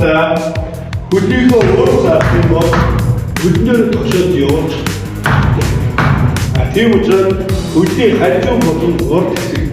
авалтаа хөлийгөө өөр заах юм бол хөлнөр тогшоод явж. Тийм учраас хөлийн хажуу болон урд хэсэг